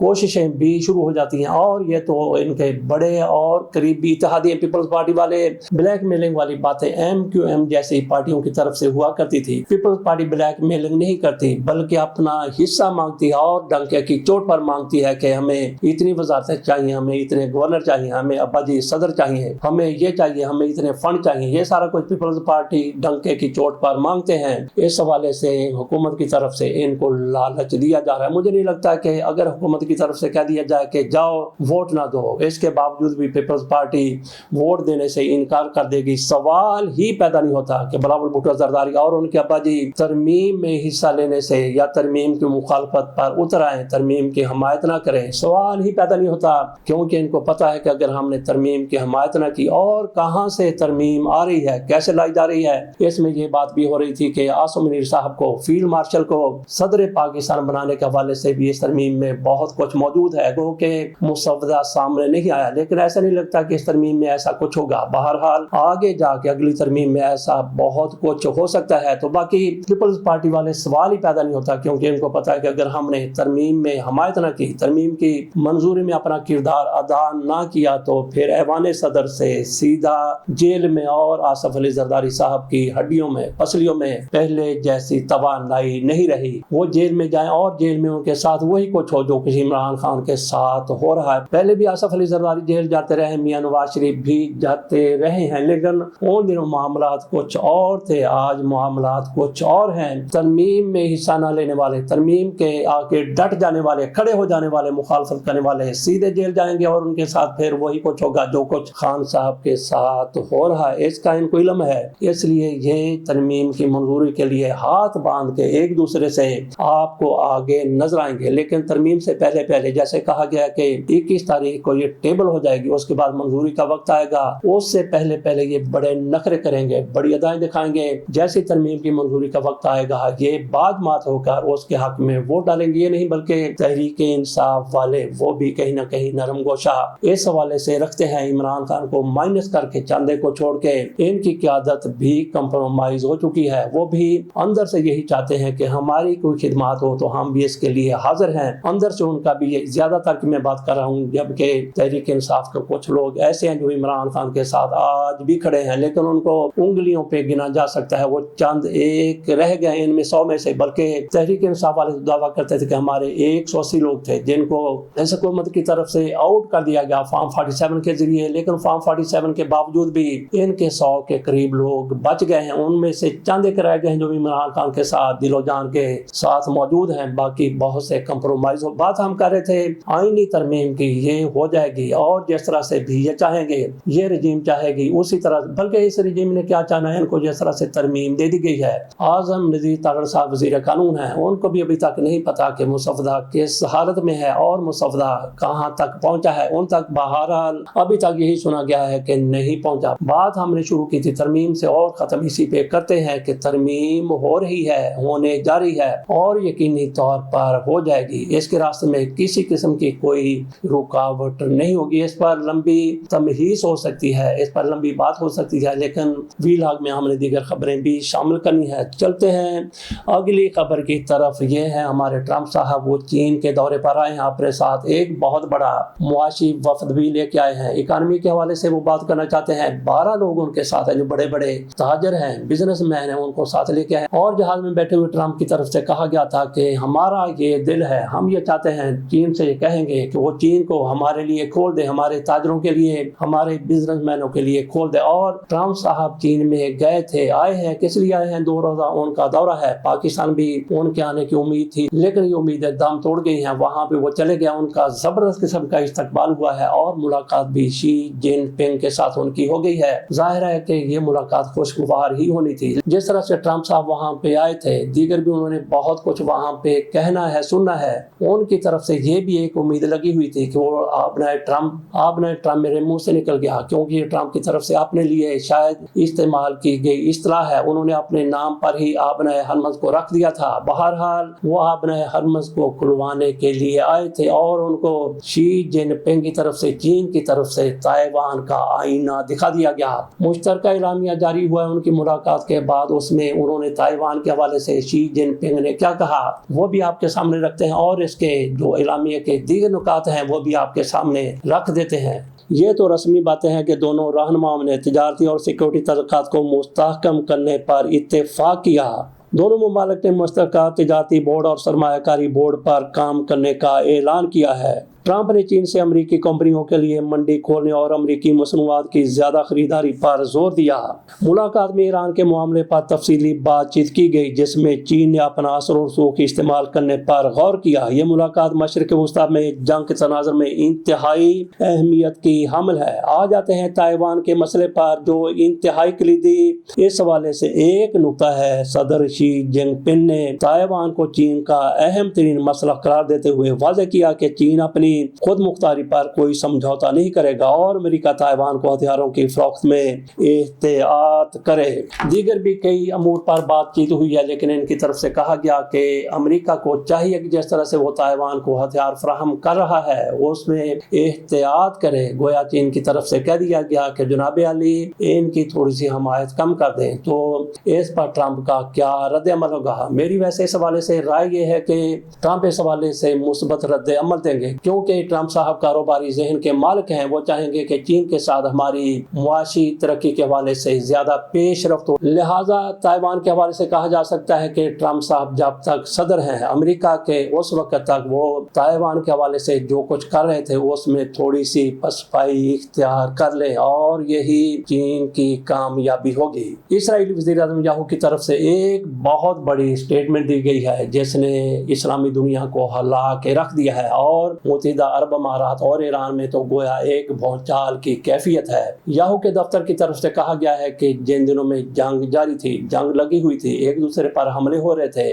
کوششیں بھی شروع ہو جاتی ہیں، اور یہ تو ان کے بڑے اور قریبی اتحادی پیپلز پارٹی والے بلیک میلنگ والی باتیں MQM جیسی پارٹیوں کی طرف سے ہوا کرتی تھی۔ پیپلز پارٹی بلیک میلنگ نہیں کرتی بلکہ اپنا حصہ مانگتی ہے اور ڈنکے کی چوٹ پر مانگتی ہے کہ ہمیں اتنی وزارتیں چاہیے، ہمیں اتنے گورنر چاہیے، ہمیں ابا جی صدر چاہیے، ہمیں یہ چاہیے، ہمیں اتنے فنڈ چاہیے۔ یہ سارا کچھ پیپلز پارٹی ڈنکے کی چوٹ پر مانگتے ہیں۔ اس حوالے سے حکومت کی طرف سے ان کو لالچ دیا جا رہا ہے۔ مجھے نہیں لگتا کہ اگر حکومت کی طرف سے کہہ دیا جائے کہ جاؤ ووٹ نہ دو، اس کے باوجود بھی پیپلز پارٹی ووٹ دینے سے انکار کر دے گی۔ سوال ہی پیدا نہیں ہوتا کہ بلاول بھٹو زرداری اور ان کے ابا جی ترمیم میں حصہ لینے سے یا ترمیم کی مخالفت پر اتر آئیں، ترمیم کی حمایت نہ کریں۔ سوال ہی پیدا نہیں ہوتا، کیونکہ ان کو پتا ہے کہ اگر ہم نے ترمیم کی حمایت نہ کی، اور کہاں سے ترمیم آ رہی ہے، کیسے لائی جا رہی ہے۔ اس میں یہ بات بھی ہو رہی تھی کہ عاصم منیر صاحب کو، فیلڈ مارشل کو صدر پاکستان بنانے کے حوالے سے بھی اس ترمیم میں بہت کچھ موجود ہے، گو کہ مسودہ سامنے نہیں آیا، لیکن ایسا نہیں لگتا کہ اس ترمیم میں ایسا کچھ ہوگا۔ بہرحال آگے جا کے اگلی ترمیم میں ایسا بہت کچھ ہو سکتا ہے۔ تو باقی پیپلز پارٹی والے سوال ہی پیدا نہیں ہوتا، کیونکہ ان کو پتا ہے کہ اگر ہم نے ترمیم میں حمایت نہ کی، ترمیم کی منظوری میں اپنا کردار ادا نہ کیا، تو پھر ایوان صدر سے سیدھا جیل میں، اور آصف علی زرداری صاحب کی ہڈیوں میں، پسلیوں میں پہلے جیسی توانائی نہیں رہی۔ وہ جیل میں جائیں اور جیل میں ان کے ساتھ وہی کچھ ہو جو کسی عمران خان کے ساتھ ہو رہا ہے۔ پہلے بھی آصف علی زرداری جیل جاتے رہے، میاں نواز شریف بھی جاتے رہے ہیں، لیکن ان دنوں معاملات کچھ اور تھے، آج معاملات کچھ اور ہیں۔ ترمیم میں حصہ نہ لینے والے، ترمیم کے آگے ڈٹ جانے والے، کھڑے ہو جانے والے، مخالفت کرنے والے سیدھے جیل جائیں گے، اور ان کے ساتھ پھر وہی کچھ ہوگا جو کچھ خان صاحب کے ساتھ ہو رہا ہے۔ اس کا ان کو علم ہے، اس لیے یہ ترمیم کی منظوری کے لیے ہاتھ باندھ کے ایک دوسرے سے آپ کو آگے نظر آئیں گے۔ لیکن ترمیم سے پہلے جیسے کہا گیا کہ 21 تاریخ کو یہ ٹیبل ہو جائے گی، اس کے بعد منظوری کا وقت آئے گا، اس سے پہلے یہ بڑے نخرے کریں گے، بڑی ادائیں دکھائیں گے۔ جیسی ترمیم کی منظوری کا وقت آئے گا، یہ بعد مات ہو کر اس کے حق میں ووٹ ڈالیں گے۔ یہ نہیں بلکہ تحریک انصاف والے وہ بھی کہیں نہ کہیں نرم گوشہ اس حوالے سے رکھتے ہیں، عمران خان کو مائنس کر کے، چاندے کو چھوڑ کے ان کی قیادت بھی کمپرومائز ہو چکی ہے۔ وہ بھی اندر سے یہی چاہتے ہیں کہ ہماری کوئی خدمات ہو تو ہم بھی اس کے لیے حاضر ہیں۔ اندر سے ان کا بھی یہ زیادہ تر کہ میں بات کر رہا ہوں، جبکہ تحریک انصاف کے کچھ لوگ ایسے ہیں جو عمران خان کے ساتھ آج بھی کھڑے ہیں، لیکن ان کو انگلیوں پہ گنا جا سکتا ہے، وہ چند ایک رہ گئے ان میں 100 میں سے۔ بلکہ تحریک انصاف والے دعویٰ کرتے تھے کہ ہمارے 180 لوگ تھے جن کو اس حکومت کی طرف سے آؤٹ کر دیا گیا فارم 47 کے ذریعے، لیکن فارم 47 کے باوجود بھی ان کے 100 کے قریب لوگ بچ گئے ہیں۔ ان میں سے چند ایک رہ گئے ہیں جو عمران خان کے ساتھ دل و جان کے ساتھ موجود ہیں، باقی بہت سے کمپرومائز ہو۔ بات ہم کر رہے تھے آئینی ترمیم کی، یہ ہو جائے گی، اور جس طرح سے بھی یہ چاہیں گے، یہ رجیم چاہے گی اسی طرح، بلکہ اس رجیم نے کیا چاہنا ہے، ان کو جس طرح سے ترمیم دے دی گئی ہے۔ اعظم نذیر تاغر صاحب وزیر قانون ہیں، ان کو بھی ابھی تک نہیں پتا کہ مسودہ کس حالت میں ہے اور مسودہ کہاں تک پہنچا ہے، ان تک بہرحال ابھی تک یہی سنا گیا ہے کہ نہیں پہنچا۔ بات ہم نے شروع کی تھی ترمیم سے، اور ختم اسی پہ کرتے ہیں کہ ترمیم ہو رہی ہے، ہونے جا رہی ہے، اور یقینی طور پر ہو جائے گی۔ اس کے راستے میں کسی قسم کی کوئی رکاوٹ نہیں ہوگی۔ اس پر لمبی تمہیس ہو سکتی ہے، اس پر لمبی بات ہو سکتی ہے، لیکن ویلاگ میں ہم نے دیگر خبریں بھی شامل کرنی ہے۔ چلتے ہیں اگلی خبر کی طرف۔ یہ ہے ہمارے ٹرمپ صاحب، وہ چین کے دورے پر آئے ہیں، اپنے ساتھ ایک بہت بڑا معاشی وفد بھی لے کے آئے ہیں۔ اکانومی کے حوالے سے وہ بات کرنا چاہتے ہیں۔ 12 لوگ ان کے ساتھ ہیں جو بڑے بڑے تاجر ہیں، بزنس مین ہیں، ان کو ساتھ لے کے آئے۔ اور جہاز میں بیٹھے ہوئے ٹرمپ کی طرف سے کہا گیا تھا کہ ہمارا یہ دل ہے، ہم یہ چاہتے ہیں، چین سے یہ کہیں گے کہ وہ چین کو ہمارے لیے کھول دے، ہمارے تاجروں کے لیے، ہمارے بزنس مینوں کے لیے کھول دے۔ اور ٹرمپ صاحب چین میں گئے تھے، آئے ہیں، کس لیے آئے ہیں؟ 2 روزہ ان کا دورہ ہے۔ پاکستان بھی ان کے آنے کی امید تھی، لیکن یہ امیدیں دم توڑ گئی ہیں۔ وہاں پہ وہ چلے گیا، ان کا زبردست قسم کا استقبال ہوا ہے، اور ملاقات بھی شی جن پنگ کے ساتھ ان کی ہو گئی ہے۔ ظاہر ہے کہ یہ ملاقات خوشگوار ہی ہونی تھی۔ جس طرح سے ٹرمپ صاحب وہاں پہ آئے تھے، دیگر بھی انہوں نے بہت کچھ وہاں پہ کہنا ہے، سننا ہے۔ ان کی طرف سے یہ بھی ایک امید لگی ہوئی تھی کہ وہ آبنائے ٹرمپ میرے منہ سے نکل گیا، کیونکہ یہ ٹرمپ کی طرف سے اپنے لیے شاید استعمال کی گئی اصطلاح ہے، انہوں نے اپنے نام پر ہی آبنائے ہرمز کو رکھ دیا تھا۔ بہرحال وہ آبنائے ہرمز کو کھلوانے کے لیے آئے تھے، اور ان کو شی جن پنگ کی طرف سے، چین کی طرف سے تائیوان کا آئینہ دکھا دیا گیا۔ مشترکہ اعلامیہ جاری ہوا ہے ان کی ملاقات کے بعد، اس میں انہوں نے تائیوان کے حوالے سے شی جن پنگ نے کیا کہا وہ بھی آپ کے سامنے رکھتے ہیں، اور اس کے جو جو اعلامیہ کے دیگر نکات ہیں وہ بھی آپ کے سامنے رکھ دیتے ہیں۔ یہ تو رسمی باتیں ہیں کہ دونوں رہنماؤں نے تجارتی اور سیکورٹی تعلقات کو مستحکم کرنے پر اتفاق کیا۔ دونوں ممالک نے مشترکہ تجارتی بورڈ اور سرمایہ کاری بورڈ پر کام کرنے کا اعلان کیا ہے۔ ٹرمپ نے چین سے امریکی کمپنیوں کے لیے منڈی کھولنے اور امریکی مصنوعات کی زیادہ خریداری پر زور دیا۔ ملاقات میں ایران کے معاملے پر تفصیلی بات چیت کی گئی، جس میں چین نے اپنا اثر و رسوخ استعمال کرنے پر غور کیا۔ یہ ملاقات مشرق وسطیٰ میں جنگ کے تناظر میں انتہائی اہمیت کی حامل ہے۔ آ جاتے ہیں تائیوان کے مسئلے پر، جو انتہائی کلیدی اس حوالے سے ایک نکتہ ہے۔ صدر شی جن پنگ نے تائیوان کو چین کا اہم ترین مسئلہ قرار دیتے ہوئے واضح کیا کہ چین اپنی خود مختاری پر کوئی سمجھوتا نہیں کرے گا اور امریکہ تائیوان کو ہتھیاروں کی فروخت میں احتیاط کرے۔ دیگر بھی کئی امور پر بات چیت ہوئی ہے، لیکن ان کی طرف سے کہا گیا کہ امریکہ کو چاہیے کہ جس طرح سے وہ تائیوان کو ہتھیار فراہم کر رہا ہے اس میں احتیاط کرے۔ گویا چین کی طرف سے کہہ دیا گیا کہ جناب علی ان کی تھوڑی سی حمایت کم کر دیں۔ تو اس پر ٹرمپ کا کیا رد عمل ہوگا؟ میری ویسے اس حوالے سے رائے یہ ہے کہ ٹرمپ اس حوالے سے مثبت رد عمل دیں گے، کیونکہ ٹرمپ صاحب کاروباری ذہن کے مالک ہیں۔ وہ چاہیں گے کہ چین کے ساتھ ہماری معاشی ترقی کے حوالے سے زیادہ پیش رفت ہو۔ لہٰذا تائیوان کے حوالے سے کہا جا سکتا ہے کہ ٹرمپ صاحب جب تک صدر ہیں امریکہ کے اس وقت تک وہ تائیوان کے حوالے سے جو کچھ کر رہے تھے اس میں تھوڑی سی پسپائی اختیار کر لیں، اور یہی چین کی کامیابی ہوگی۔ اسرائیلی وزیر اعظم یاہو کی طرف سے ایک بہت بڑی اسٹیٹمنٹ دی گئی ہے جس نے اسلامی دنیا کو ہلا کے رکھ دیا ہے، اور متحدہ عرب امارات اور ایران میں تو گویا ایک بھونچال کی کیفیت ہے۔ یاہو کے دفتر کی طرف سے کہا گیا ہے کہ جن دنوں میں جنگ جاری تھی، جنگ لگی ہوئی تھی، ایک دوسرے پر حملے ہو رہے تھے،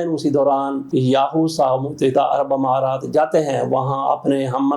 اسی دوران یاہو صاحب متحدہ عرب امارات جاتے ہیں، وہاں اپنے ہم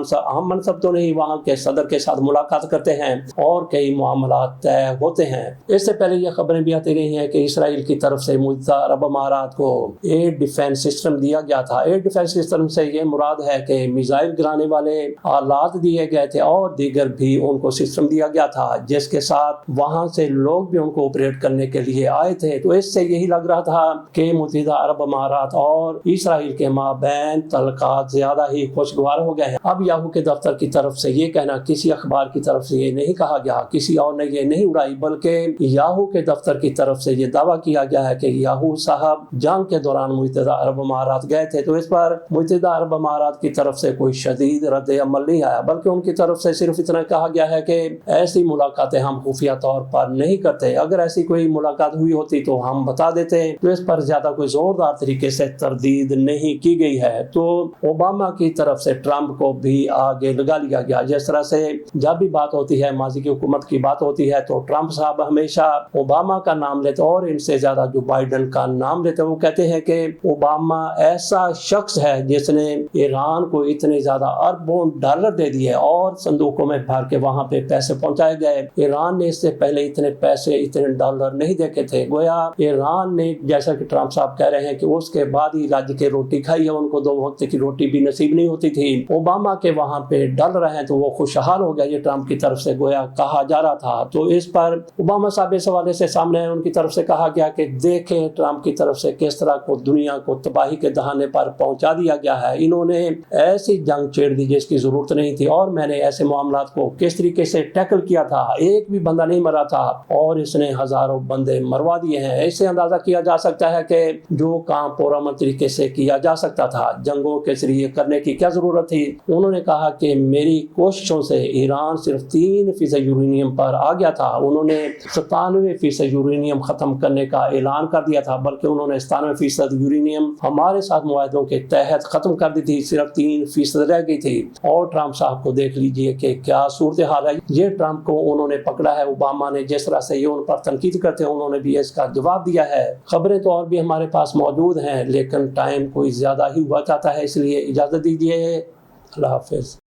منصب تو نہیں، وہاں کے صدر کے ساتھ ملاقات کرتے ہیں اور کئی معاملات طے ہوتے ہیں۔ اس سے پہلے یہ خبریں بھی آتی رہی ہیں کہ اسرائیل کی طرف سے متحدہ عرب امارات کو ایئر ڈیفینس سسٹم دیا گیا تھا۔ ایئر ڈیفینس سسٹم سے یہ مراد ہے کہ میزائل گرانے والے آلات دیے گئے تھے اور دیگر بھی ان کو سسٹم دیا گیا تھا، جس کے ساتھ وہاں سے لوگ بھی ان کو آپریٹ کرنے کے لیے آئے تھے۔ تو اس سے یہی لگ رہا تھا کہ متحدہ عرب امارات اور اسرائیل کے مابین تعلقات زیادہ ہی خوشگوار ہو گئے ہیں۔ اب یاہو کے دفتر کی طرف سے یہ کہنا، کسی اخبار کی طرف سے یہ نہیں کہا گیا، کسی اور نے یہ نہیں اڑائی، بلکہ یاہو کے دفتر کی طرف سے یہ دعویٰ کیا گیا ہے کہ یاہو صاحب جنگ کے دوران متحدہ عرب امارات گئے تھے۔ تو اس پر متحدہ عرب امارات کی طرف سے کوئی شدید رد عمل نہیں آیا، بلکہ ان کی طرف سے صرف اتنا کہا گیا ہے کہ ایسی ملاقاتیں ہم خفیہ طور پر نہیں کرتے، اگر ایسی کوئی ملاقات ہوئی ہوتی تو ہم بتا دیتے۔ تو اس پر زیادہ کوئی زوردار طریقے سے تردید نہیں کی گئی ہے۔ تو اوباما کی طرف سے ٹرمپ کو بھی آگے لگا لیا گیا۔ جس طرح سے جب بھی بات ہوتی ہے، ماضی کی حکومت کی بات ہوتی ہے، تو ٹرمپ صاحب ہمیشہ اوباما کا نام لیتے اور ان سے زیادہ جو بائیڈن کا نام لیتے۔ وہ کہتے ہیں کہ اوباما ایسا شخص ہے جس نے ایران کو اتنے زیادہ اربوں ڈالر دے دیے اور صندوقوں میں بھر کے وہاں پہ پیسے پہنچائے گئے۔ ایران نے اس سے پہلے اتنے پیسے، اتنے ڈالر نہیں دیکھے تھے۔ گویا ایران نے، جیسا کہ ٹرمپ صاحب کہہ رہے ہیں کہ اس کے بعد ہی رج کے روٹی کھائی ہے، ان کو 2 وقت کی روٹی بھی نصیب نہیں ہوتی تھی۔ اوباما کے وہاں پہ ڈل رہے ہیں تو وہ خوشحال ہو گیا، یہ ٹرمپ کی طرف سے گویا کہا جا رہا تھا۔ تو اس پر اوباما صاحب اس حوالے سے سامنے آئے، ان کی طرف سے کہا گیا کہ دیکھیں ٹرمپ کی طرف سے کس طرح کو دنیا کو تباہی کے دہانے پر پہنچا دیا گیا ہے۔ انہوں نے ایسی جنگ چھیڑ دی جس کی ضرورت نہیں تھی، اور میں نے ایسے معاملات کو کس طریقے سے ٹیکل کیا تھا، ایک بھی بندہ نہیں مرا تھا اور اس نے ہزاروں بندے مروا دیے ہیں۔ اس سے اندازہ کیا جا سکتا ہے کہ جو کام پرامن طریقے سے کیا جا سکتا تھا، جنگوں کے ذریعے کرنے کی کیا ضرورت تھی۔ انہوں نے کہا کہ میری کوششوں سے ایران صرف 3% یورینیم پر آ گیا تھا، انہوں نے 97% یورینیم ختم کرنے کا اعلان کر دیا تھا، بلکہ انہوں نے 97% یورینیم ہمارے ساتھ معاہدوں کے تحت ختم کر دی تھی، صرف 3% رہ گئی تھی۔ اور ٹرمپ صاحب کو دیکھ لیجئے کہ کیا صورتحال ہے۔ یہ ٹرمپ کو انہوں نے پکڑا ہے، اوباما نے جس طرح سے یہ ان پر تنقید کرتے ہیں انہوں نے بھی اس کا جواب دیا ہے۔ خبریں تو اور بھی ہمارے پاس موجود ہیں، لیکن ٹائم کوئی زیادہ ہی ہوا چاہتا ہے، اس لیے اجازت دیجیے۔ اللہ حافظ۔